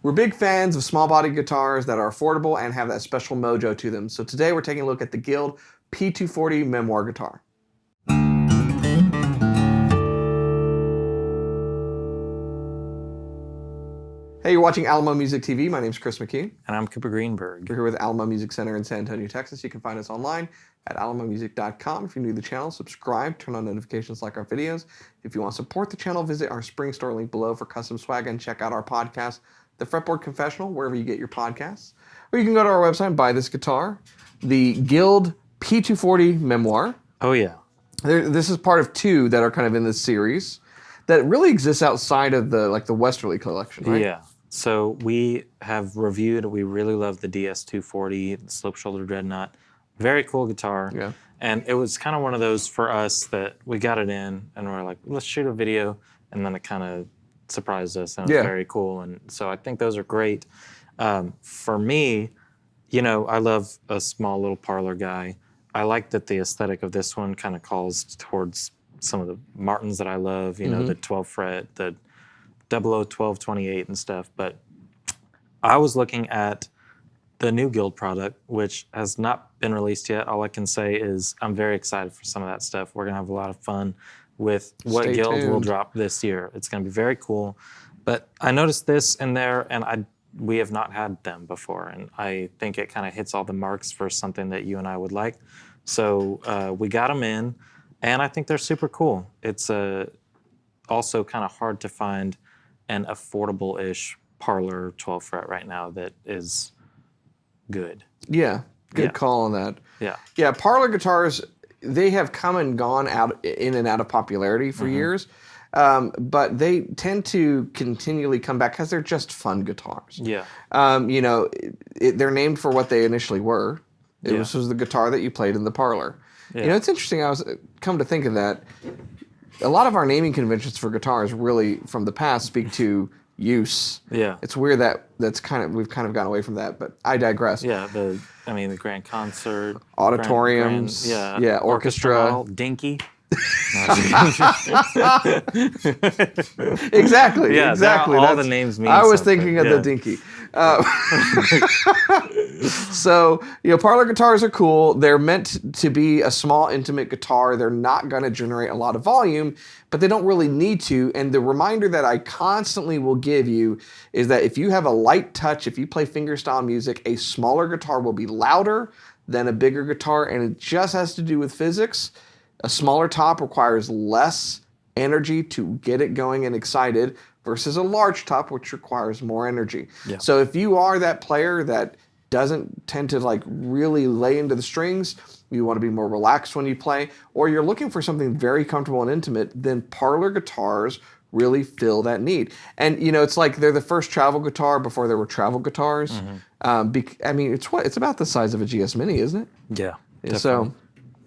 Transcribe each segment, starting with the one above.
We're big fans of small body guitars that are affordable and have that special mojo to them. So today we're taking a look at the Guild P-240 Memoir guitar. Hey, you're watching Alamo Music TV. My name's Chris McKee. And I'm Cooper Greenberg. We're here with Alamo Music Center in San Antonio, Texas. You can find us online at alamomusic.com. If you're new to the channel, subscribe, turn on notifications, like our videos. If you want to support the channel, visit our spring store link below for custom swag and check out our podcast, the Fretboard Confessional, wherever you get your podcasts. Or you can go to our website and buy this guitar, the Guild P-240 Memoir. Oh, yeah. This is part of two that are kind of in this series that really exists outside of the Westerly collection, right? Yeah. So we have reviewed, we really love the DS240, the Slope Shoulder Dreadnought. Very cool guitar. Yeah. And it was kind of one of those for us that we got it in and we're like, let's shoot a video. And then it kind of surprised us and it was very cool. And so I think those are great. For me, you know, I love a small little parlor guy. I like that the aesthetic of this one kind of calls towards some of the Martins that I love, you know, the 12 fret, the 001228 and stuff, but I was looking at the new Guild product, which has not been released yet. All I can say is I'm very excited for some of that stuff. We're gonna have a lot of fun with what Stay Guild tuned. will drop this year. It's gonna be very cool. But I noticed this in there, and we have not had them before, and I think it kind of hits all the marks for something that you and I would like. So we got them in, and I think they're super cool. It's also kind of hard to find an affordable-ish parlor 12 fret right now that is good. Yeah, good call on that. Yeah. Yeah, parlor guitars, they have come and gone in and out of popularity for years, but they tend to continually come back because they're just fun guitars. Yeah. You know, they're named for what they initially were. This was the guitar that you played in the parlor. Yeah. You know, it's interesting. I was come to think of that. A lot of our naming conventions for guitars, really from the past, speak to use. Yeah. It's weird that we've kind of gotten away from that, but I digress. Yeah, the grand concert. Auditoriums. Yeah, orchestra. Hall, dinky. Exactly. Yeah, exactly. all the names mean I was something. thinking of the dinky. So, you know, parlor guitars are cool. They're meant to be a small, intimate guitar. They're not going to generate a lot of volume, but they don't really need to. And the reminder that I constantly will give you is that if you have a light touch, if you play fingerstyle music, a smaller guitar will be louder than a bigger guitar, and it just has to do with physics. A smaller top requires less energy to get it going and excited versus a large top, which requires more energy. Yeah. So if you are that player that doesn't tend to like really lay into the strings, you want to be more relaxed when you play, or you're looking for something very comfortable and intimate, then parlor guitars really fill that need. And you know, it's like they're the first travel guitar before there were travel guitars. I mean, it's about the size of a GS Mini, isn't it? Yeah. Definitely. So,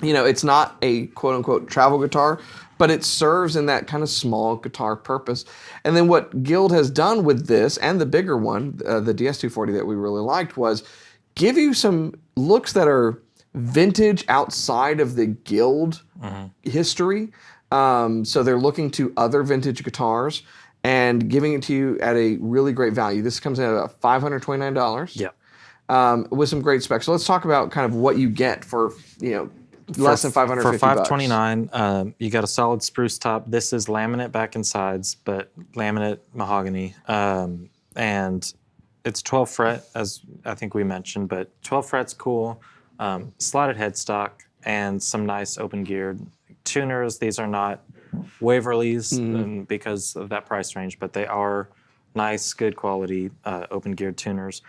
you know, it's not a quote-unquote travel guitar, but it serves in that kind of small guitar purpose. And then what Guild has done with this, and the bigger one, the DS240 that we really liked, was give you some looks that are vintage outside of the Guild history. So they're looking to other vintage guitars and giving it to you at a really great value. This comes in at about $529. Yeah. With some great specs. So let's talk about kind of what you get for, you know, less than $550. For $529, you got a solid spruce top. This is laminate back and sides, but laminate mahogany. And it's 12 fret, as I think we mentioned, but 12 fret's cool. Slotted headstock and some nice open geared tuners. These are not Waverly's because of that price range, but they are nice, good quality open geared tuners.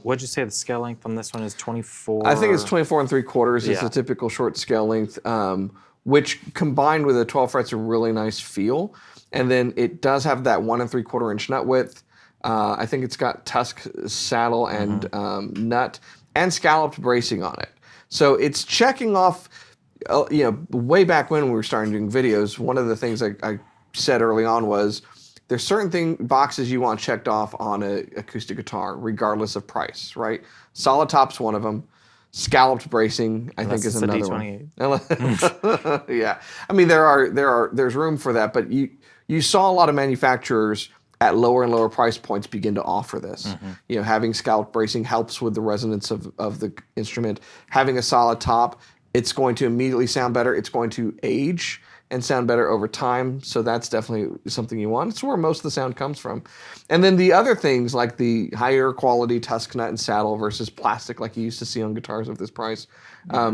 What'd you say the scale length on this one is? 24? I think it's 24 3/4. It's a typical short scale length, which combined with the 12 frets a really nice feel. And then it does have that 1 3/4 inch nut width. I think it's got tusk saddle and nut and scalloped bracing on it. So it's checking off, you know, way back when we were starting doing videos, one of the things I said early on was, there's certain boxes you want checked off on an acoustic guitar, regardless of price, right? Solid top's one of them. Scalloped bracing, I think, is another one. Yeah, I mean there's room for that, but you saw a lot of manufacturers at lower and lower price points begin to offer this. You know, having scallop bracing helps with the resonance of the instrument. Having a solid top, it's going to immediately sound better. It's going to age and sound better over time. So that's definitely something you want. It's where most of the sound comes from. And then the other things like the higher quality tusk nut and saddle versus plastic like you used to see on guitars of this price,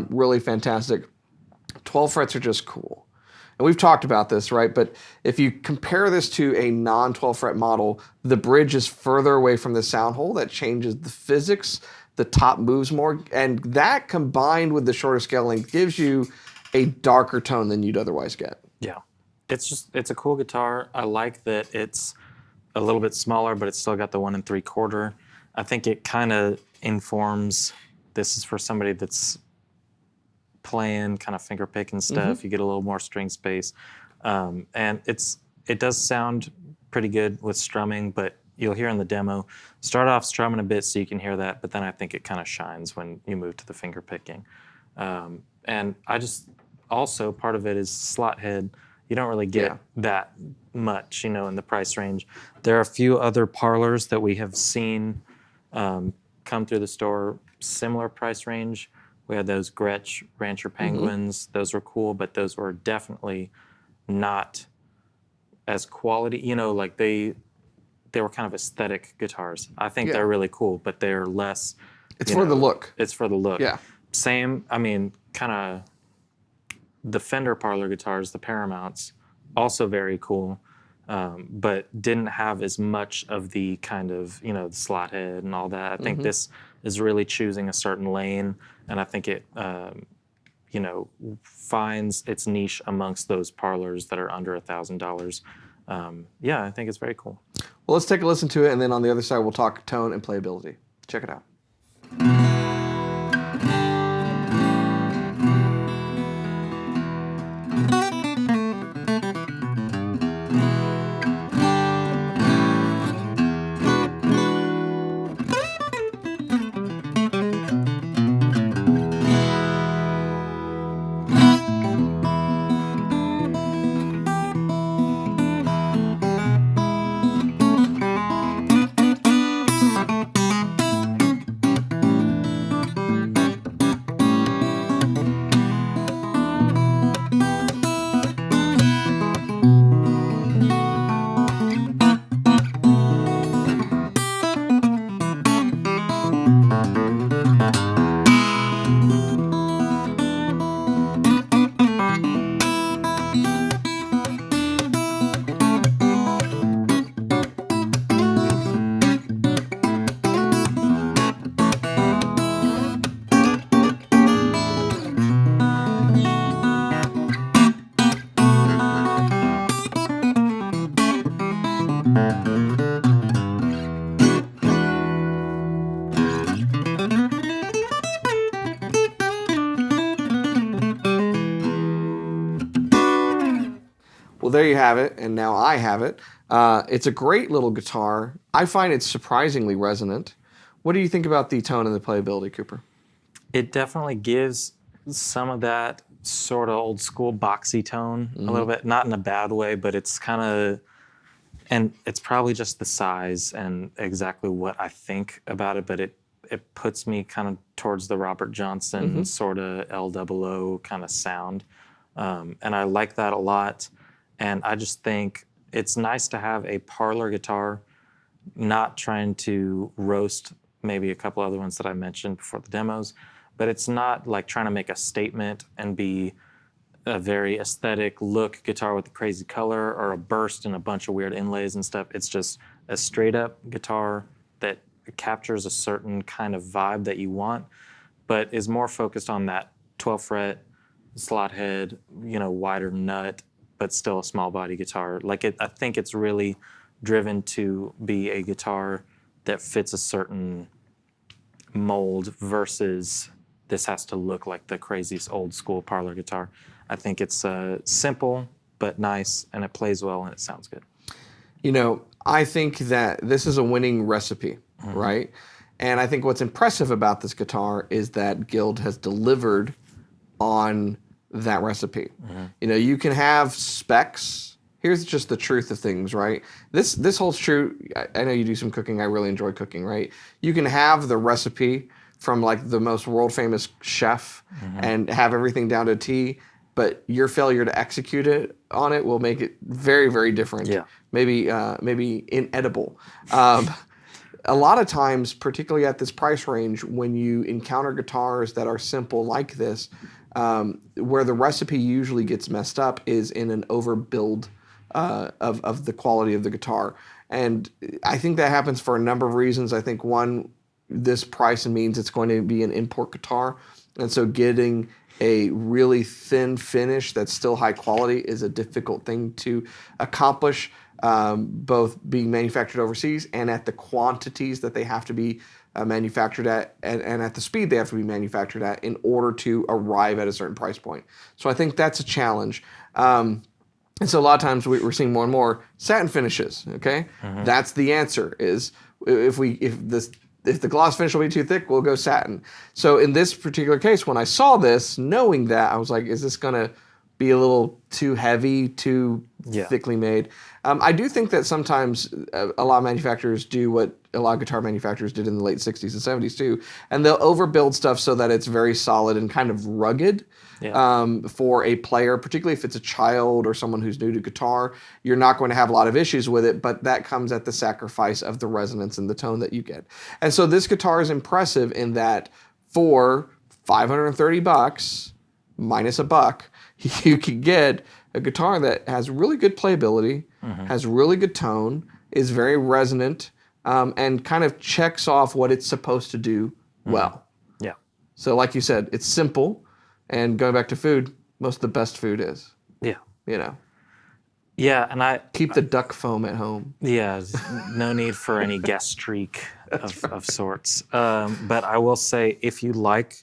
really fantastic. 12 frets are just cool. And we've talked about this, right? But if you compare this to a non-12 fret model, the bridge is further away from the sound hole. That changes the physics. The top moves more. And that combined with the shorter scale length gives you a darker tone than you'd otherwise get. Yeah. It's a cool guitar. I like that it's a little bit smaller, but it's still got the 1 3/4. I think it kind of informs, this is for somebody that's playing kind of finger picking stuff. You get a little more string space. And it does sound pretty good with strumming, but you'll hear in the demo, start off strumming a bit so you can hear that, but then I think it kind of shines when you move to the finger picking. And I just, also part of it is slot head. You don't really get that much, you know, in the price range. There are a few other parlors that we have seen come through the store, similar price range. We had those Gretsch Rancher Penguins. Those were cool, but those were definitely not as quality. You know, like they were kind of aesthetic guitars. I think they're really cool, but they're less. It's for the look. It's for the look. Yeah. Same, I mean, kind of the Fender parlor guitars, the Paramounts, also very cool, but didn't have as much of the kind of, you know, the slot head and all that. I think this is really choosing a certain lane, and I think it, you know, finds its niche amongst those parlors that are under $1,000. Yeah, I think it's very cool. Well, let's take a listen to it, and then on the other side, we'll talk tone and playability. Check it out. Well, there you have it, and now I have it. It's a great little guitar. I find it surprisingly resonant. What do you think about the tone and the playability, Cooper? It definitely gives some of that sort of old school boxy tone a little bit, not in a bad way, but it's kind of, and it's probably just the size and exactly what I think about it, but it puts me kind of towards the Robert Johnson sort of LOO kind of sound. And I like that a lot. And I just think it's nice to have a parlor guitar, not trying to roast maybe a couple other ones that I mentioned before the demos, but it's not like trying to make a statement and be a very aesthetic look guitar with a crazy color or a burst and a bunch of weird inlays and stuff. It's just a straight up guitar that captures a certain kind of vibe that you want, but is more focused on that 12 fret, slot head, you know, wider nut, but still a small body guitar. Like I think it's really driven to be a guitar that fits a certain mold versus this has to look like the craziest old school parlor guitar. I think it's simple but nice, and it plays well and it sounds good. You know, I think that this is a winning recipe, right? And I think what's impressive about this guitar is that Guild has delivered on that recipe. You know, you can have specs. here's just the truth of things, right? This holds true. I know you do some cooking. I really enjoy cooking, right? You can have the recipe from like the most world famous chef and have everything down to a T, but your failure to execute it on it will make it very, very different. Yeah. Maybe inedible. A lot of times, particularly at this price range, when you encounter guitars that are simple like this, where the recipe usually gets messed up is in an overbuild of the quality of the guitar. And I think that happens for a number of reasons. I think one, this price means it's going to be an import guitar. And so getting a really thin finish that's still high quality is a difficult thing to accomplish, both being manufactured overseas and at the quantities that they have to be manufactured at, and at the speed they have to be manufactured at in order to arrive at a certain price point. So I think that's a challenge. And so a lot of times we're seeing more and more satin finishes, okay? That's the answer, is if the gloss finish will be too thick, we'll go satin. So in this particular case, when I saw this, knowing that, I was like, is this gonna be a little too heavy, too thickly made? I do think that sometimes a lot of manufacturers do what a lot of guitar manufacturers did in the late 60s and 70s too, and they'll overbuild stuff so that it's very solid and kind of rugged. For a player, particularly if it's a child or someone who's new to guitar, you're not going to have a lot of issues with it, but that comes at the sacrifice of the resonance and the tone that you get. And so this guitar is impressive in that for $530 minus $1, you can get a guitar that has really good playability, has really good tone, is very resonant, and kind of checks off what it's supposed to do well. Yeah. So like you said, it's simple. And going back to food, most of the best food is. Yeah. You know. Yeah, and I keep the duck foam at home. Yeah, no need for any gastrique of sorts. But I will say, if you like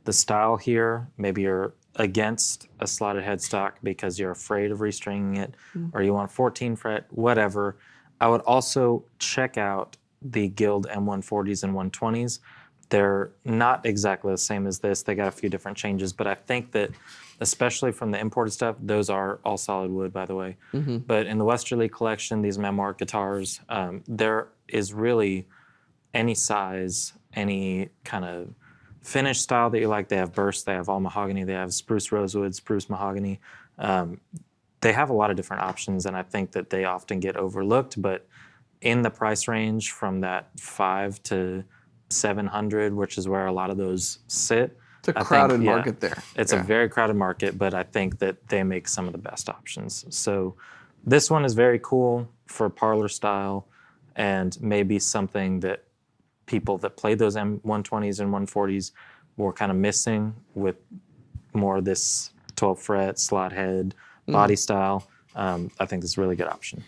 the style here, maybe you're against a slotted headstock because you're afraid of restringing it, or you want 14 fret, whatever, I would also check out the Guild M140s and 120s. They're not exactly the same as this. They got a few different changes, but I think that, especially from the imported stuff, those are all solid wood, by the way. But in the Westerly collection, these Memoir guitars, there is really any size, any kind of finish style that you like. They have burst, they have all mahogany, they have spruce rosewood, spruce mahogany. They have a lot of different options, and I think that they often get overlooked, but in the price range from that $500 to $700, which is where a lot of those sit. It's a crowded market there. It's a very crowded market, but I think that they make some of the best options. So this one is very cool for parlor style, and maybe something that people that play those M120s and 140s were kind of missing with more of this 12 fret slot head body style. I think this is a really good option.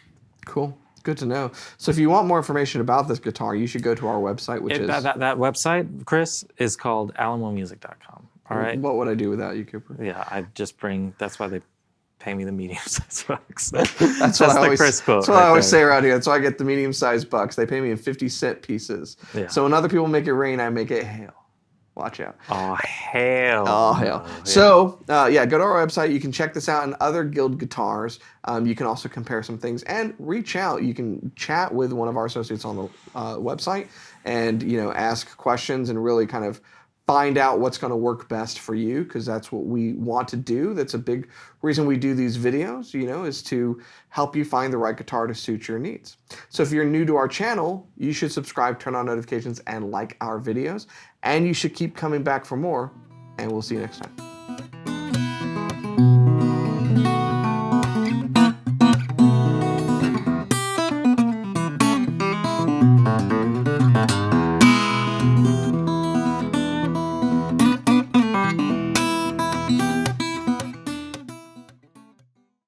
Cool. Good to know. So if you want more information about this guitar, you should go to our website, which is... That website, Chris, is called alamomusic.com. All right? What would I do without you, Cooper? Yeah, I just bring... That's why they pay me the medium-sized bucks. That's what I always say around here. That's why I get the medium-sized bucks. They pay me in 50-cent pieces. Yeah. So when other people make it rain, I make it hail. Watch out. Oh, hell. Oh, hell. Yeah. So, go to our website. You can check this out and other Guild guitars. You can also compare some things and reach out. You can chat with one of our associates on the website and, ask questions and really kind of find out what's going to work best for you, because that's what we want to do. That's a big reason we do these videos, is to help you find the right guitar to suit your needs. So if you're new to our channel, you should subscribe, turn on notifications, and like our videos. And you should keep coming back for more, and we'll see you next time.